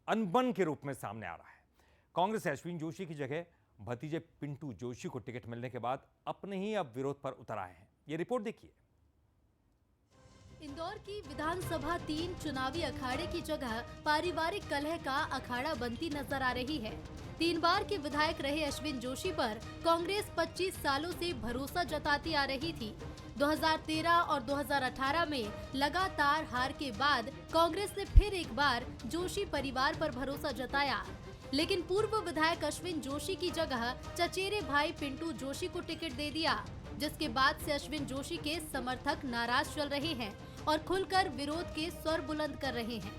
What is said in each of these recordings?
अनबन के रूप में सामने आ रहा है। कांग्रेस अश्विन जोशी की जगह भतीजे पिंटू जोशी को टिकट मिलने के बाद अपने ही अब विरोध पर उतर आए हैं। ये रिपोर्ट देखिए। इंदौर की विधानसभा 3 चुनावी अखाड़े की जगह पारिवारिक कलह का अखाड़ा बनती नजर आ रही है। 3 बार के विधायक रहे अश्विन जोशी पर कांग्रेस 25 सालों से भरोसा जताती आ रही थी। 2013 और 2018 में लगातार हार के बाद कांग्रेस ने फिर एक बार जोशी परिवार पर भरोसा जताया, लेकिन पूर्व विधायक अश्विन जोशी की जगह चचेरे भाई पिंटू जोशी को टिकट दे दिया, जिसके बाद से अश्विन जोशी के समर्थक नाराज चल रहे हैं और खुलकर विरोध के स्वर बुलंद कर रहे हैं।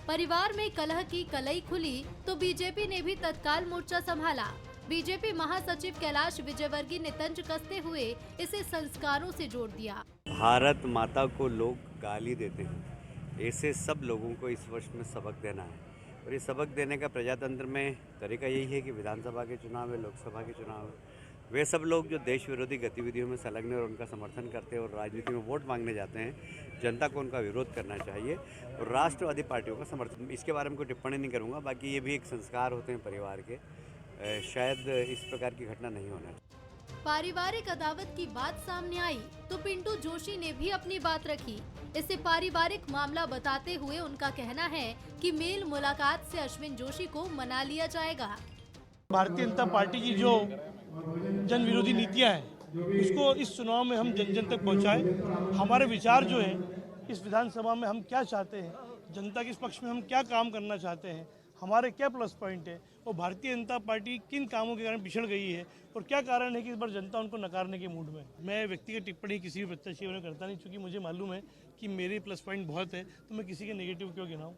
परिवार में कलह की कलई खुली तो बीजेपी ने भी तत्काल मोर्चा संभाला। बीजेपी महासचिव कैलाश विजयवर्गीय ने तंज कसते हुए इसे संस्कारों से जोड़ दिया। भारत माता को लोग गाली देते हैं, ऐसे सब लोगों को इस वर्ष में सबक देना है। और ये सबक देने का प्रजातंत्र में तरीका यही है कि विधानसभा के चुनाव है, लोकसभा के चुनाव है, वे सब लोग जो देश विरोधी गतिविधियों में संलग्न और उनका समर्थन करते हैं और राजनीति में वोट मांगने जाते हैं, जनता को उनका विरोध करना चाहिए और राष्ट्रवादी पार्टियों का समर्थन। इसके बारे में कोई टिप्पणी नहीं करूँगा, बाकी ये भी एक संस्कार होते हैं परिवार के, शायद इस प्रकार की घटना नहीं होना चाहिए। पारिवारिक अदावत की बात सामने आई तो पिंटू जोशी ने भी अपनी बात रखी। इसे पारिवारिक मामला बताते हुए उनका कहना है कि मेल मुलाकात से अश्विन जोशी को मना लिया जाएगा। भारतीय जनता पार्टी की जो जन विरोधी नीतियां हैं, उसको इस चुनाव में हम जन जन तक पहुंचाएं। हमारे विचार जो हैं इस विधानसभा में हम क्या चाहते हैं, जनता के इस पक्ष में हम क्या काम करना चाहते हैं, हमारे क्या प्लस पॉइंट है और भारतीय जनता पार्टी किन कामों के कारण पिछड़ गई है और क्या कारण है कि इस बार जनता उनको नकारने के मूड में। मैं व्यक्तिगत टिप्पणी किसी भी प्रत्याशी में करता नहीं, क्योंकि मुझे मालूम है कि मेरे प्लस पॉइंट बहुत है, तो मैं किसी के नेगेटिव क्यों गिनाऊं।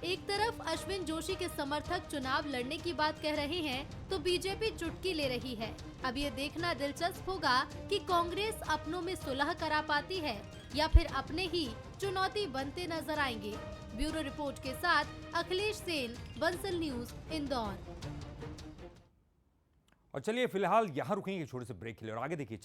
एक तरफ अश्विन जोशी के समर्थक चुनाव लड़ने की बात कह रहे हैं तो बीजेपी चुटकी ले रही है। अब ये देखना दिलचस्प होगा कि कांग्रेस अपनों में सुलह करा पाती है या फिर अपने ही चुनौती बनते नजर आएंगे। ब्यूरो रिपोर्ट के साथ अखिलेश सेन, बंसल न्यूज, इंदौर। और चलिए फिलहाल यहाँ रुकेंगे छोटे से ब्रेक के लिए और आगे देखिए।